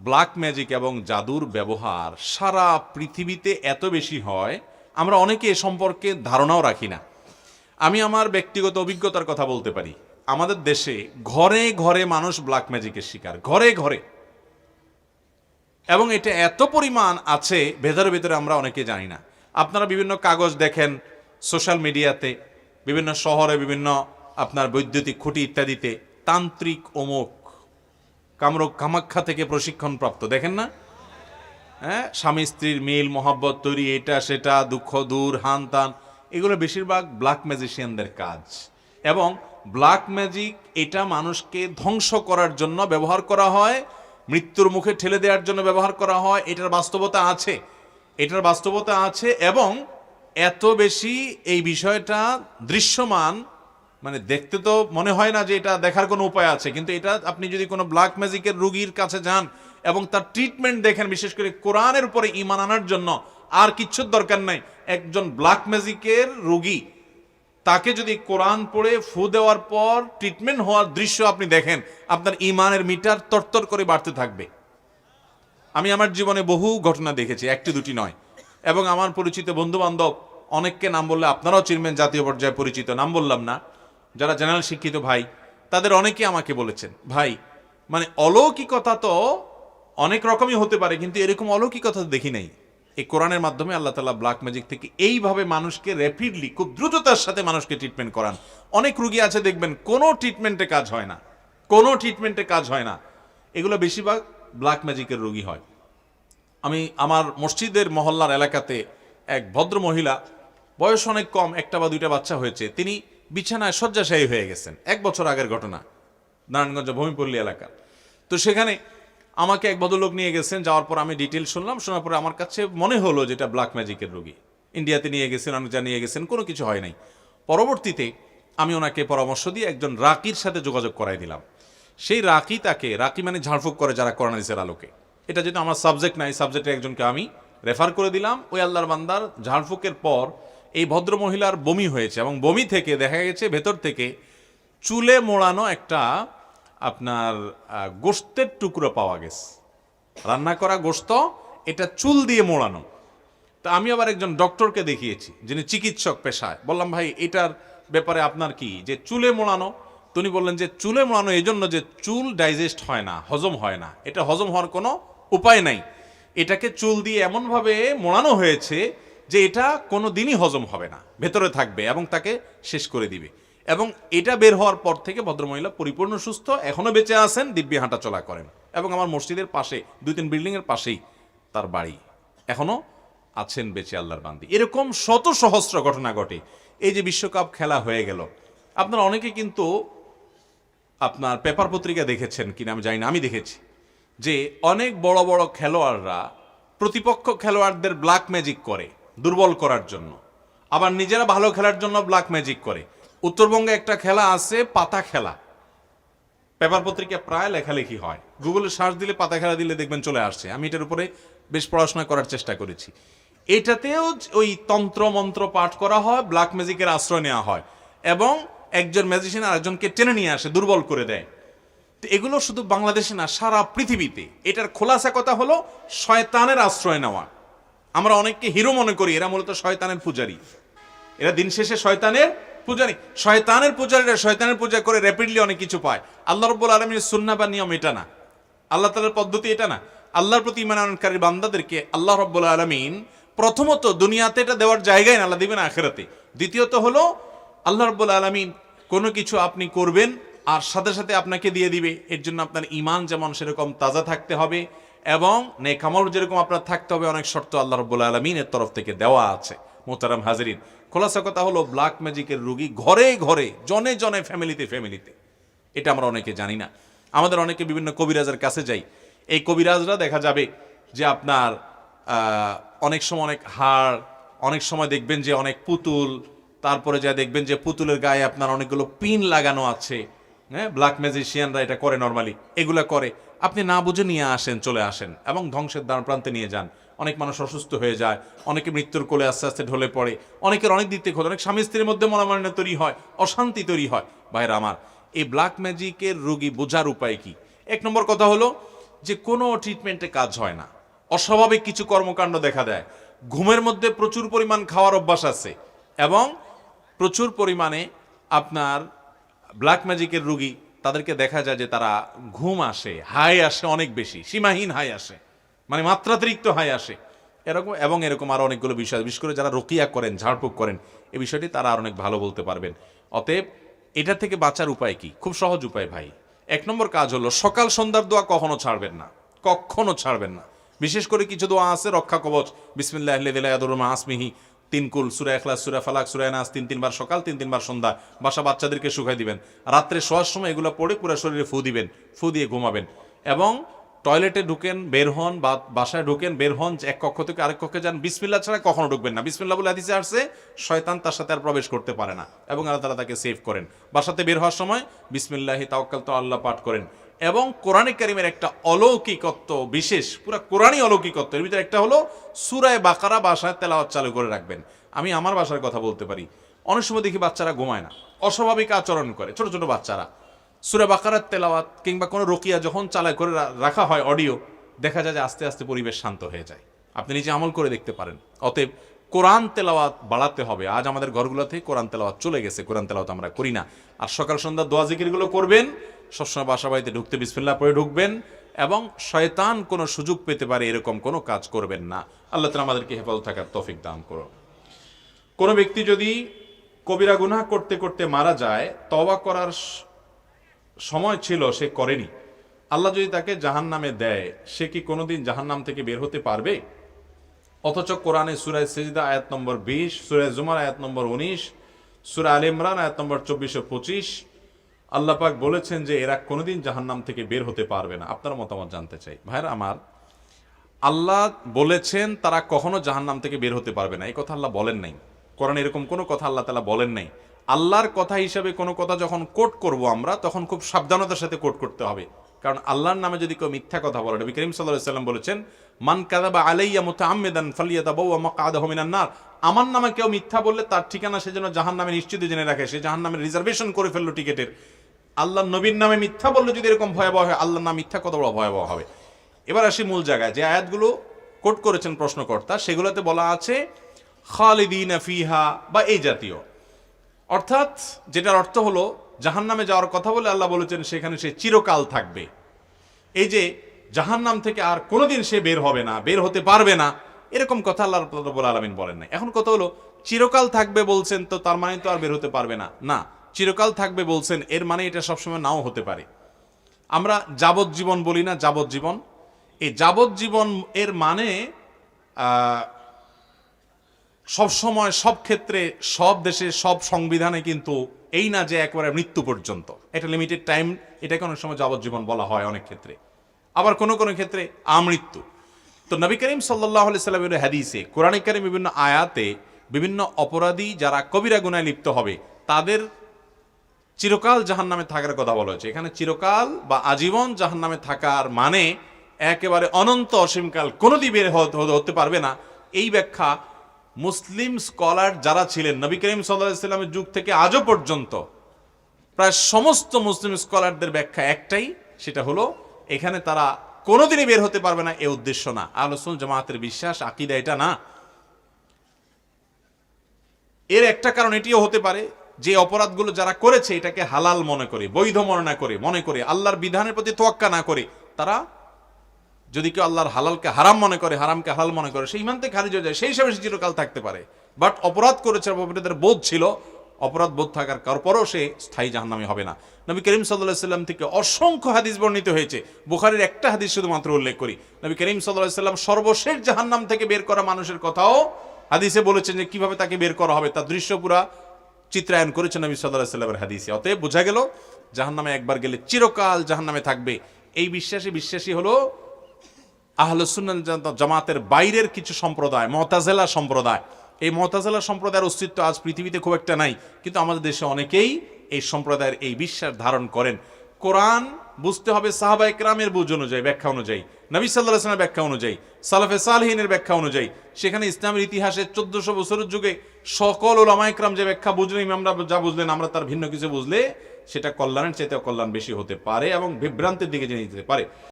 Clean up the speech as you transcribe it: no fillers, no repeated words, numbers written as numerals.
Black magic এবং জাদুর ব্যবহার সারা পৃথিবীতে এত বেশি হয়, আমরা অনেকে এ সম্পর্কে ধারণাও রাখি না। আমি আমার ব্যক্তিগত অভিজ্ঞতার কথা বলতে পারি। আমাদের দেশে ঘরে ঘরে মানুষ ব্ল্যাক ম্যাজিকের শিকার, ঘরে ঘরে, এবং এটা এত পরিমাণ আছে ভেতরে ভেতরে আমরা অনেকে জানি না। আপনারা বিভিন্ন কাগজ দেখেন সোশ্যাল মিডিয়াতে, বিভিন্ন শহরে, বিভিন্ন আপনার বৈদ্যুতিক খুঁটি ইত্যাদিতে তান্ত্রিক অমুক কামরূপ কামাখ্যা থেকে প্রশিক্ষণপ্রাপ্ত, দেখেন না? হ্যাঁ, স্বামী স্ত্রীর মিল মহাব্বত তৈরি, এটা সেটা, দুঃখ দূর, হান তান, এগুলো বেশিরভাগ ব্ল্যাক ম্যাজিশিয়ানদের কাজ। এবং ব্ল্যাক ম্যাজিক এটা মানুষকে ধ্বংস করার জন্য ব্যবহার করা হয়, মৃত্যুর মুখে ঠেলে দেওয়ার জন্য ব্যবহার করা হয়। এটার বাস্তবতা আছে, এটার বাস্তবতা আছে। এবং এত বেশি এই বিষয়টা দৃশ্যমান, মানে দেখতে তো মনে হয় না যে এটা দেখার কোনো উপায় আছে, কিন্তু এটা আপনি যদি কোনো ব্ল্যাক ম্যাজিকের রোগীর কাছে যান এবং তার ট্রিটমেন্ট দেখেন, বিশেষ করে কোরআনের উপরে ঈমান আনার জন্য, আর কিচ্ছুর দরকার নাই। একজন ব্ল্যাক ম্যাজিকের রোগী, তাকে যদি কোরআন পড়ে ফু দেওয়ার পর ট্রিটমেন্ট হওয়ার দৃশ্য আপনি দেখেন, আপনার ঈমানের মিটার তরতর করে বাড়তে থাকবে। আমি আমার জীবনে বহু ঘটনা দেখেছি, একটি দুটি নয়। এবং আমার পরিচিত বন্ধু বান্ধব অনেককে নাম বললে আপনারাও চিনবেন, জাতীয় পর্যায়ে পরিচিত, নাম বললাম না, যারা জেনারেল শিক্ষিত ভাই, তাদের অনেকে আমাকে বলেছেন, ভাই মানে অলৌকিকতা তো অনেক রকমই হতে পারে, কিন্তু এরকম অলৌকিকতা দেখি নাই। এই কোরআনের মাধ্যমে আল্লাহ তাআলা ব্ল্যাক ম্যাজিক থেকে এইভাবে মানুষকে র্যাপিডলি, খুব দ্রুততার সাথে মানুষকে ট্রিটমেন্ট করান। অনেক রুগী আছে দেখবেন কোনো ট্রিটমেন্টে কাজ হয় না, কোনো ট্রিটমেন্টে কাজ হয় না। এগুলো বেশিরভাগ ব্ল্যাক ম্যাজিকের রোগী হয়। আমি আমার মসজিদের মহল্লার এলাকাতে এক ভদ্র মহিলা, বয়স অনেক কম, একটা বা দুইটা বাচ্চা হয়েছে, তিনি বিছানায় শয্যাশায়ী হয়ে গেছেন। 1 বছর আগের ঘটনা, নারায়ণগঞ্জ ভূমিপল্লী এলাকা। তো সেখানে আমাকে এক ভদ্রলোক নিয়ে গেছেন, যাওয়ার পর আমি ডিটেল শুনলাম। শোনার পরে আমার কাছে মনে হলো যেটা ব্ল্যাক ম্যাজিকের রোগী। ইন্ডিয়াতে নিয়ে গেছেন, অনেক জায়গায় নিয়ে গেছেন, কোনো কিছু হয় নাই। পরবর্তীতে আমি ওনাকে পরামর্শ দিয়ে একজন রাকির সাথে যোগাযোগ করাই দিলাম। সেই রাকি, তাকে, রাকি মানে ঝাড়ফুঁক করে যারা কোরআন হাদিসের আলোকে, এটা যেহেতু আমার সাবজেক্ট নাই, সাবজেক্টের একজনকে আমি রেফার করে দিলাম। ওই আল্লাহর বান্দার ঝাড়ফুঁকের পর এই ভদ্র মহিলার বমি হয়েছে, এবং বমি থেকে দেখা গেছে ভেতর থেকে চুলে মোড়ানো একটা আপনার গোশতের টুকরো পাওয়া গেছে, রান্না করা গোশত, এটা চুল দিয়ে মোড়ানো। তা আমি আবার একজন ডক্টরকে দেখিয়েছি, যিনি চিকিৎসক পেশায়। বললাম, ভাই এটার ব্যাপারে আপনার কি, যে চুলে মোড়ানো? তিনি বললেন যে চুলে মোড়ানো এই জন্য যে চুল ডাইজেস্ট হয় না, হজম হয় না, এটা হজম হওয়ার কোনো উপায় নাই। এটাকে চুল দিয়ে এমনভাবে মোড়ানো হয়েছে যে এটা কোনো দিনই হজম হবে না, ভেতরে থাকবে এবং তাকে শেষ করে দিবে। এবং এটা বের হওয়ার পর থেকে ভদ্রমহিলা পরিপূর্ণ সুস্থ, এখনো বেঁচে আছেন, দিব্যি হাঁটা চলা করেন। এবং আমার মসজিদের পাশে 2-3 বিল্ডিংয়ের পাশেই তার বাড়ি, এখনো আছেন বেঁচে আল্লাহর বান্দি। এরকম শত সহস্র ঘটনা ঘটে। এই যে বিশ্বকাপ খেলা হয়ে গেল, আপনারা অনেকে কিন্তু আপনার পেপার পত্রিকা দেখেছেন কিনা আমি জানি না, আমি দেখেছি যে অনেক বড় বড় খেলোয়াড়রা প্রতিপক্ষ খেলোয়াড়দের ব্ল্যাক ম্যাজিক করে দুর্বল করার জন্য, আবার নিজেরা ভালো খেলার জন্য ব্ল্যাক ম্যাজিক করে। উত্তরবঙ্গে একটা খেলা আছে, পাতা খেলা, পেপার পত্রিকা প্রায় লেখালেখি হয়, গুগলে সার্চ দিলে পাতা খেলা দিলে দেখবেন চলে আসছে। আমি এটার উপরে বেশ পড়াশোনা করার চেষ্টা করেছি। এটাতেও ওই তন্ত্র মন্ত্র পাঠ করা হয়, ব্ল্যাক ম্যাজিকের আশ্রয় নেওয়া হয়, এবং একজন ম্যাজিশিয়ান আরেকজনকে টেনে নিয়ে আসে, দুর্বল করে দেয়। তো এগুলো শুধু বাংলাদেশে না, সারা পৃথিবীতে। এটার খোলাসা কথা হলো শয়তানের আশ্রয় নেওয়া। আমরা অনেককে হিরো মনে করি, এরা মূলত শয়তানের পূজারী। এরা দিন শেষে শয়তানের পূজারী। শয়তানের পূজারীরা শয়তানের পূজা করে র্যাপিডলি অনেক কিছু পায়। আল্লাহ রাব্বুল আলামিনের সুন্নাহ বা নিয়ম এটা না, আল্লাহ তাআলার পদ্ধতি এটা না। আল্লাহর প্রতি ঈমান আনয়নকারী বান্দাদেরকে আল্লাহ রাব্বুল আলামিন প্রথমত দুনিয়াতে এটা দেওয়ার জায়গায় না, আল্লাহ দিবেন আখিরাতে। দ্বিতীয়ত হলো আল্লাহ রাব্বুল আলামিন কোনো কিছু আপনি করবেন আর সাথে সাথে আপনাকে দিয়ে দিবে। এর জন্য আপনার ঈমান যেমন সেরকম তাজা থাকতে হবে, এবং নেক আমল যেরকম আপনার থাকতে হবে, অনেক শর্ত আল্লাহ রাব্বুল আলামিনের তরফ থেকে দেওয়া আছে। মোহতারাম হাজিরিন, খোলাসা কথা হলো ব্ল্যাক ম্যাজিকের রোগী ঘরে ঘরে, জনে জনে, ফ্যামিলিতে ফ্যামিলিতে। এটা আমরা অনেকে জানি না। আমাদের অনেকে বিভিন্ন কবিরাজের কাছে যাই। এই কবিরাজরা দেখা যাবে যে আপনার অনেক সময় অনেক হাড়, অনেক সময় দেখবেন যে অনেক পুতুল, তারপরে যা দেখবেন যে পুতুলের গায়ে আপনার অনেকগুলো পিন লাগানো আছে। হ্যাঁ, ব্ল্যাক ম্যাজিশিয়ানরা এটা করে নর্মালি, এগুলা করে। আপনি না বুঝে নিয়ে আসেন, চলে আসেন এবং ধ্বংসের দ্বার প্রান্তে নিয়ে যান। অনেক মানুষ অসুস্থ হয়ে যায়, অনেকে মৃত্যুর কোলে আস্তে আস্তে ঢলে পড়ে, অনেকের অনেক দিক থেকে, অনেক স্বামী স্ত্রীর মধ্যে মনোমালিন্য তৈরি হয়, অশান্তি তৈরি হয়। ভাইরা আমার, এই ব্ল্যাক ম্যাজিকের রোগী বোঝার উপায় কি? 1 নম্বর কথা হলো যে কোনো ট্রিটমেন্টে কাজ হয় না, অস্বাভাবিক কিছু কর্মকাণ্ড দেখা দেয়, ঘুমের মধ্যে প্রচুর পরিমাণ খাওয়ার অভ্যাস আছে, এবং প্রচুর পরিমাণে আপনার ব্ল্যাক ম্যাজিকের রুগী, তাদেরকে দেখা যায় যে তারা ঘুম আসে, হাই আসে অনেক বেশি, সীমাহীন হাই আসে, মানে মাত্রাতিরিক্ত হাই আসে এরকম, এবং এরকম আরো অনেকগুলো বিষয়, বিশেষ করে যারা রুকিয়া করেন, ঝাড়ফুঁক করেন, এই বিষয়টি তারা আর অনেক ভালো বলতে পারবেন। অতএব এটা থেকে বাঁচার উপায় কি? খুব সহজ উপায় ভাই। এক নম্বর কাজ হলো সকাল সন্ধ্যার দোয়া কখনো ছাড়বেন না, কখনো ছাড়বেন না। বিশেষ করে কিছু দোয়া আছে, রক্ষা কবচ, বিসমিল্লাহ আসমিহি, 3 কুল, সূরা ইখলাস, সূরা ফালাক, সূরা নাস, 3 বার সকাল, 3 বার সন্ধ্যা, বাসা বাচ্চাদেরকে শুকাই দিবেন, রাত্রে শোয়ার সময় এগুলো পড়ে পুরো শরীরে ফু দিবেন, ফু দিয়ে ঘুমাবেন। এবং টয়লেটে ঢুকেন, বের হন, বা বাসায় ঢুকেন, বের হন, এক কক্ষ থেকে আরেক কক্ষে যান, বিসমিল্লাহ ছাড়া কখনো ঢুকবেন না। বিসমিল্লাহ বলে হাদিসে আসছে শয়তান তার সাথে আর প্রবেশ করতে পারে না, এবং আল্লাহ তাআলা তাকে সেভ করেন। বাসাতে বের হওয়ার সময় বিসমিল্লাহি তাওয়াক্কালতু আল্লাহ পাঠ করেন। এবং কোরআনে কারীমের একটা অলৌকিকত্ব, বিশেষ পুরো কোরআনই অলৌকিকত্ব, এর ভিতরে একটা হলো সূরা বাকারা বাসায় তেলাওয়াত চালু করে রাখবেন। আমি আমার বাসার কথা বলতে পারি, অনেক সময় দেখি বাচ্চারা ঘুমায় না, অস্বাভাবিক আচরণ করে, ছোট ছোট বাচ্চারা। সূরা বাকারার তেলাওয়াত কিংবা কোনো রুকিয়া যখন চালায় করে রাখা হয় অডিও, দেখা যায় যে আস্তে আস্তে পরিবেশ শান্ত হয়ে যায়। আপনি নিজে আমল করে দেখতে পারেন। অতএব কোরআন তেলাওয়াত বাড়াতে হবে। আজ আমাদের ঘরগুলোতে কোরআন তেলাওয়াত চলে গেছে, কোরআন তেলাওয়াত আমরা করি না। আর সকাল সন্ধ্যা দোয়া জিকিরগুলো করবেন, সবসময় বাসা বাড়িতে ঢুকতে বিসমিল্লাহ পড়ে ঢুকবেন, এবং শয়তান কোনো সুযোগ পেতে পারে এরকম কোনো কাজ করবেন না। আল্লাহ তাআলা আমাদেরকে হেফাজত থাকার তৌফিক দান করুন। কোনো ব্যক্তি যদি কবিরা গুনাহ করতে করতে মারা যায়, তওবা করার সময় ছিল, সে করেনি, আল্লাহ যদি তাকে জাহান্নামে দেয়, সে কি কোনোদিন জাহান্নাম থেকে বের হতে পারবে? অথচ কোরআনে সূরা সিজদা আয়াত নম্বর 20, সূরা জুমার আয়াত নম্বর 19, সূরা আলে ইমরান আয়াত নম্বর 24 ও 25 আল্লাহ পাক বলেছেন যে এরা কোনোদিন জাহান্নাম থেকে বের হতে পারবে না। আপনার মতামত জানতে চাই ভাইরা আমার। আল্লাহ বলেছেন তারা কখনো জাহান্নাম থেকে বের হতে পারবে না, এই কথা আল্লাহ বলেন নাই। কোরআনে এরকম কোনো কথা আল্লাহ তাআলা বলেন নাই। আল্লাহর কথা হিসাবে কোনো কথা যখন কোট করব আমরা, তখন খুব সাবধানতার সাথে কোট করতে হবে। কারণ আল্লাহর নামে যদি কেউ মিথ্যা কথা বলে, নবী করিম সাল্লাল্লাহু আলাইহি ওয়াসাল্লাম বলেছেন, মান কাযাবা আলাইয়া মুতাআম্মিদান ফালিয়াতাবাওয়া মাকআদাহু মিনান নার। আমার নামে কেউ মিথ্যা বললে তার ঠিকানা সে যেন জাহান্নামে নিশ্চিত জেনে রাখে, সে জাহান্নামের রিজার্ভেশন করে ফেললো টিকেটের। আল্লাহর নবীর নামে মিথ্যা বললে যদি এরকম ভয়াবহ হয়, আল্লাহর নাম মিথ্যা কত বড় ভয়াবহ হবে। এবার আসি মূল জায়গায়। যে আয়াতগুলো কোট করেছেন প্রশ্নকর্তা, সেগুলোতে বলা আছে খালিদিনা ফিহা বা এই জাতীয়, অর্থাৎ যেটার অর্থ হলো জাহান্নামে যাওয়ার কথা বলে আল্লাহ বলেছেন সেখানে সে চিরকাল থাকবে। এই যে জাহান্নাম থেকে আর কোনোদিন সে বের হবে না, বের হতে পারবে না, এরকম কথা আল্লাহ রাব্বুল আলামিন বলেন নাই। এখন কথা হলো চিরকাল থাকবে বলছেন, তো তার মানে তো আর বের হতে পারবে না? না, চিরকাল থাকবে বলছেন, এর মানে এটা সবসময় নাও হতে পারে। আমরা যাবজ্জীবন বলি না, যাবজ্জীবন। এই যাবজ্জীবন এর মানে সব সময়, সব ক্ষেত্রে, সব দেশে, সব সংবিধানে কিন্তু এই না যে একবারে মৃত্যু পর্যন্ত, এটা লিমিটেড টাইম, এটাকে অনেক সময় যাবজ্জীবন বলা হয় অনেক ক্ষেত্রে, আবার কোনো কোনো ক্ষেত্রে আমৃত্যু। তো নবী করিম সাল্লাল্লাহু আলাইহি সাল্লামের হাদিসে, কোরআনে কারীম বিভিন্ন আয়াতে বিভিন্ন অপরাধী যারা কবিরা গুনাহে লিপ্ত হবে তাদের চিরকাল জাহান্নামে থাকার কথা বলা হয়েছে। এখানে চিরকাল বা আজীবন জাহান্নামে থাকার মানে একেবারে অনন্ত অসীমকাল কোনোদিন বের হতে পারবে না। এই ব্যাখ্যা মুসলিম স্কলার যারা ছিলেন নবী করিম সাল্লাল্লাহু আলাইহি সাল্লামের যুগ থেকে আজও পর্যন্ত, প্রায় সমস্ত মুসলিম স্কলারদের ব্যাখ্যা একটাই, সেটা হলো এখানে তারা কোনোদিনই বের হতে পারবে না, এ উদ্দেশ্য না। আহলে সুন্নাত জামাতের বিশ্বাস, আকীদা এটা না। এর একটা কারণ এটিও হতে পারে যে অপরাধগুলো যারা করেছে এটাকে হালাল মনে করে, বৈধ মনে করে আল্লাহর বিধানের প্রতি তোয়াক্কা না করে, তারা যদি কেউ আল্লাহর হালালকে হারাম মনে করে, হারামকে হালাল মনে করে, সেই ইমান থেকে খারিজ হয়ে যায়, সেই হিসাবে সে চিরকাল থাকতে পারে। বাট অপরাধ করেছে, অপরাধের বোধ ছিল, অপরাধ বোধ থাকার পরও সে স্থায়ী জাহান্নামী হবে না। নবী করিম সাল্লাল্লাহু আলাইহি সাল্লাম থেকে অসংখ্য হাদিস বর্ণিত হয়েছে, বুখারীর একটা হাদিস শুধুমাত্র উল্লেখ করি। নবী করিম সাল্লাল্লাহু আলাইহি সাল্লাম সর্বশেষ জাহান্নাম থেকে বের করা মানুষের কথাও হাদিসে বলেছেন যে কিভাবে তাকে বের করা হবে, তার দৃশ্য পুরা চিত্রায়ন করেছেন নবী সাল্লাল্লাহু আলাইহি সাল্লামের হাদিসে। অতএব বোঝা গেল জাহান্নামে একবার গেলে চিরকাল জাহান্নামে থাকবে, এই বিশ্বাসী হলো আহলে সুন্নাত জামাতের বাইরের কিছু সম্প্রদায়, মুতাজিলা সম্প্রদায়। এই মুতাজিলা সম্প্রদায়ের অস্তিত্ব আজ পৃথিবীতে খুব একটা নাই, কিন্তু আমাদের দেশে অনেকেই এই সম্প্রদায়ের এই বিশ্বাস ধারণ করেন। কোরআন বুঝতে হবে সাহাবা ইকরামের বুঝ অনুযায়ী, ব্যাখ্যা অনুযায়ী, নবী সাল্লাল্লাহু আলাইহি ওয়াসাল্লামের ব্যাখ্যা অনুযায়ী, সালাফে সালেহিনের ব্যাখ্যা অনুযায়ী। সেখানে ইসলামের ইতিহাসে 1400 বছরের যুগে সকল উলামা ইকরাম যে ব্যাখ্যা বুঝলেন, আমরা যা বুঝলেন, আমরা তার ভিন্ন কিছু বুঝলে সেটা কল্যাণের চাইতে অকল্যাণ বেশি হতে পারে এবং বিভ্রান্তির দিকে নিয়ে যেতে পারে।